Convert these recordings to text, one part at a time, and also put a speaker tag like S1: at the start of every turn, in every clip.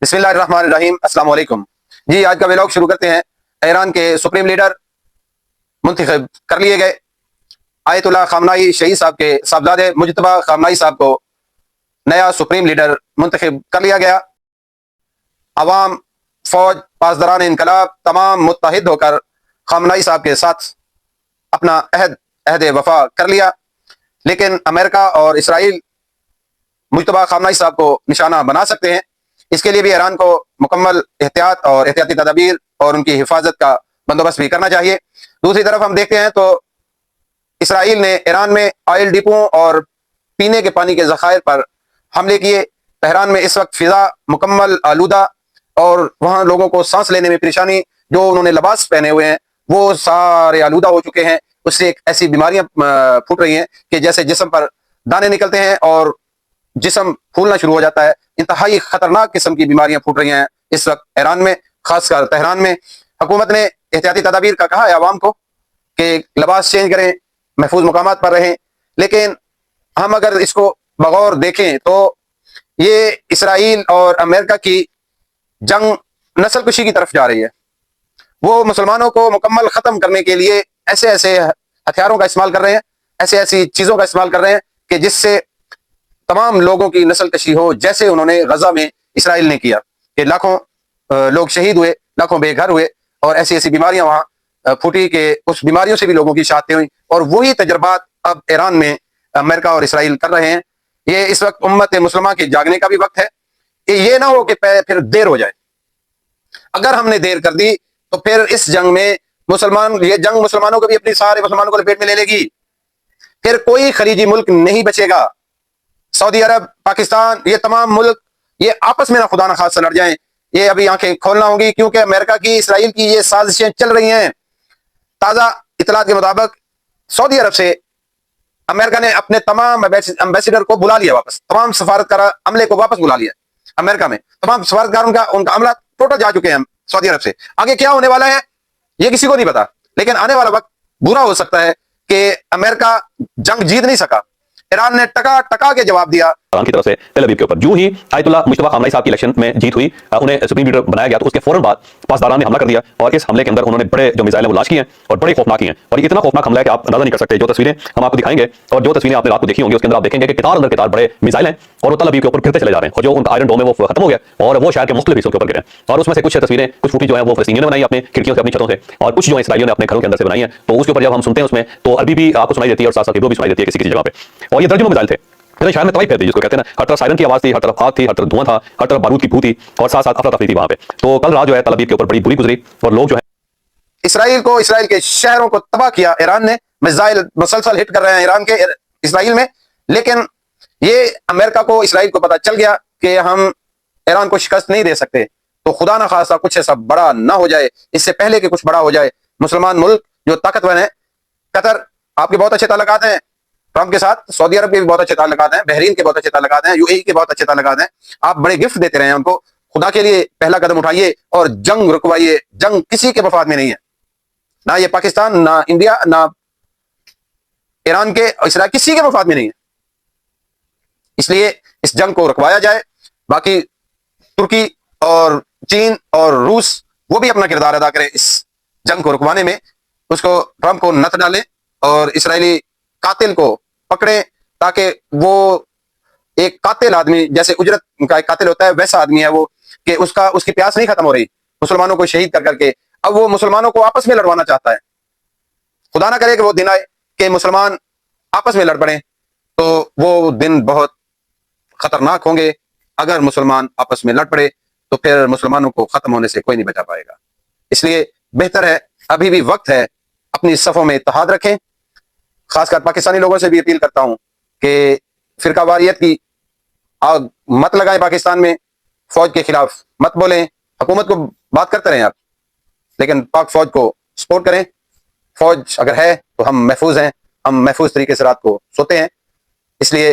S1: बिस्मिल्लाहिर्रहमानिर्रहीम। अस्सलाम वालेकुम जी। आज का व्लॉग शुरू करते हैं। ईरान के सुप्रीम लीडर मुंतखब कर लिए गए। आयतुल्लाह खामनाई शहीद साहब के साहबजादे मुजतबा खामनाई साहब को नया सुप्रीम लीडर मुंतखब कर लिया गया। अवाम, फौज, पासदारान इनकलाब तमाम मुत्तहिद होकर खामनाई साहब के साथ अपना अहद वफा कर लिया। लेकिन अमेरिका और इसराइल मुजतबा खामनाई साहब को निशाना बना सकते हैं। इसके लिए भी ईरान को मुकम्मल एहतियात और एहतियाती तदाबीर और उनकी हिफाजत का बंदोबस्त भी करना चाहिए। दूसरी तरफ हम देखते हैं तो इसराइल ने ईरान में ऑयल डिपों और पीने के पानी के ज़खायर पर हमले किए। बहरान में इस वक्त फिजा मुकम्मल आलूदा और वहाँ लोगों को सांस लेने में परेशानी, जो उन्होंने लिबास पहने हुए हैं वो सारे आलूदा हो चुके हैं। उससे एक ऐसी बीमारियां फूट रही हैं कि जैसे जिस्म पर दाने निकलते हैं और जिस्म फूलना शुरू हो जाता है। इंतहाई खतरनाक किस्म की बीमारियां फूट रही हैं इस वक्त ईरान में, खासकर तेहरान में। हुकूमत ने एहतियाती तदाबीर का कहा है आवाम को कि लिबास चेंज करें, महफूज मकामात पर रहें। लेकिन हम अगर इसको बगौर देखें तो ये इसराइल और अमेरिका की जंग नस्ल कुशी की तरफ जा रही है। वो मुसलमानों को मुकम्मल ख़त्म करने के लिए ऐसे ऐसे हथियारों का इस्तेमाल कर रहे हैं, ऐसे ऐसी चीज़ों का इस्तेमाल कर रहे हैं कि जिससे तमाम लोगों की नस्ल कशी हो, जैसे उन्होंने गजा में इसराइल ने किया कि लाखों लोग शहीद हुए, लाखों बेघर हुए और ऐसी ऐसी बीमारियां वहां फूटी कि उस बीमारियों से भी लोगों की शहादतें हुई। और वही तजर्बात अब ईरान में अमेरिका और इसराइल कर रहे हैं। ये इस वक्त उम्मत मुसलमान के जागने का भी वक्त है कि ये ना हो कि फिर देर हो जाए। अगर हमने देर कर दी तो फिर इस जंग में ये जंग मुसलमानों को भी अपनी सारे मुसलमानों को लपेट में ले लेगी। फिर कोई खलीजी मुल्क नहीं बचेगा। सऊदी अरब, पाकिस्तान, ये तमाम मुल्क ये आपस में ना खुदा ना खास्ता लड़ जाएं। ये अभी आंखें खोलना होगी, क्योंकि अमेरिका की, इसराइल की ये साजिशें चल रही हैं। ताजा इतलात के मुताबिक सऊदी अरब से अमेरिका ने अपने तमाम एम्बेसडर को बुला लिया वापस, तमाम सफारतकार अमले को वापस बुला लिया अमेरिका में। तमाम सफारतकार उनका अमला टोटल जा चुके हैं सऊदी अरब से। आगे क्या होने वाला है ये किसी को नहीं पता, लेकिन आने वाला वक्त बुरा हो सकता है कि अमेरिका जंग जीत नहीं सका। ईरान ने टका टका के जवाब दिया
S2: ईरान की तरफ से तेल अवीव के ऊपर। जो ही आयतुल्लाह मुस्तफा खामनाई साहब की इलेक्शन में जीत हुई, उन्हें सुप्रीम लीडर बनाया गया, तो उसके फौरन बाद पासदारान ने हमला कर दिया और इस हमले के अंदर उन्होंने बड़े जो मिसाइल है वो लॉन्च किए और बड़े खौफनाक हैं। और ये इतना खौफनाक हमला है कि आप अंदाजा नहीं कर सकते। जो तस्वीरें हम आपको दिखाएंगे और जो तस्वीरें आपने रात को देखी होंगी उसके अंदर आप देखेंगे कि कतार अंदर कतार बड़े मिसाइल हैं और वो तेल अवीव के ऊपर फिरते चले जा रहे हैं। और जो उनका आयरन डोम है वो खत्म हो गया और वो शहर के मुख्तलिफ हिस्सों के ऊपर गिरे। और उसमें से कुछ तस्वीरें, कुछ फुटेज जो है वो फलस्तीनियों ने बनाई अपने खिड़कियों से, अपनी छतों से, और कुछ जो इसराइलियों ने अपने घरों के अंदर से बनाई है। तो उसके ऊपर जब हम सुनते हैं उसमें तो अरबी भी आपको सुनाई देती है और साथ साथ हिब्रू भी सुनाई देती है किसी किसी जगह पे। और ये दर्जनों मिसाइल थे, शहर में तबाही फैल गई, जिसको कहते हैं ना, हर तरफ सायरन की आवाज थी, हर तरफ आग थी, हर तरफ धुआं था, हर तरफ बारूद की बू थी और साथ साथ अफरा तफरी थी वहां पे। तो कल रात जो है तेल अवीव के ऊपर बड़ी बुरी गुजरी और लोग जो है
S1: इसराइल के शहरों को तबाह किया। ईरान ने मिसाइल मुसलसल हिट कर रहे हैं ईरान के इसराइल में। लेकिन ये अमेरिका को, इसराइल को पता चल गया कि हम ईरान को शिकस्त नहीं दे सकते। तो खुदा ना खासा कुछ ऐसा बड़ा ना हो जाए, इससे पहले कि कुछ बड़ा हो जाए। मुसलमान मुल्क जो ताकतवर हैं, कतर, आपके बहुत अच्छे ताल्लुकात हैं ट्रंप के साथ, सऊदी अरब के भी बहुत अच्छे ताल्लुकात हैं, बहरीन के बहुत अच्छे ताल्लुकात हैं, यूएई के बहुत अच्छे ताल्लुकात हैं। आप बड़े गिफ्ट देते रहे हैं उनको। खुदा के लिए पहला कदम उठाइए और जंग रुकवाइए। जंग किसी के मफाद में नहीं है, ना ये पाकिस्तान, ना इंडिया, ना ईरान के, इसराइल, किसी के मफाद में नहीं है। इसलिए इस जंग को रुकवाया जाए। बाकी तुर्की और चीन और रूस वो भी अपना किरदार अदा करें इस जंग को रुकवाने में। उसको, ट्रंप को नत डालें और इसराइली कातिल को पकड़ें, ताकि वो एक कातिल आदमी, जैसे उजरत का एक कातिल होता है, वैसा आदमी है वो, कि उसकी प्यास नहीं खत्म हो रही मुसलमानों को शहीद कर करके। अब वो मुसलमानों को आपस में लड़वाना चाहता है। खुदा ना करे कि वो दिन आए कि मुसलमान आपस में लड़ पड़े, तो वो दिन बहुत खतरनाक होंगे। अगर मुसलमान आपस में लड़ पड़े तो फिर मुसलमानों को खत्म होने से कोई नहीं बचा पाएगा। इसलिए बेहतर है, अभी भी वक्त है, अपनी सफों में इत्तेहाद रखें। खासकर पाकिस्तानी लोगों से भी अपील करता हूं कि फिरकावारियत की आग मत लगाएं पाकिस्तान में, फौज के खिलाफ मत बोलें। हुकूमत को बात करते रहें आप, लेकिन पाक फौज को सपोर्ट करें। फौज अगर है तो हम महफूज हैं, हम महफूज तरीके से रात को सोते हैं। इसलिए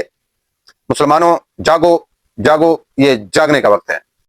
S1: मुसलमानों, जागो जागो, ये जागने का वक्त है।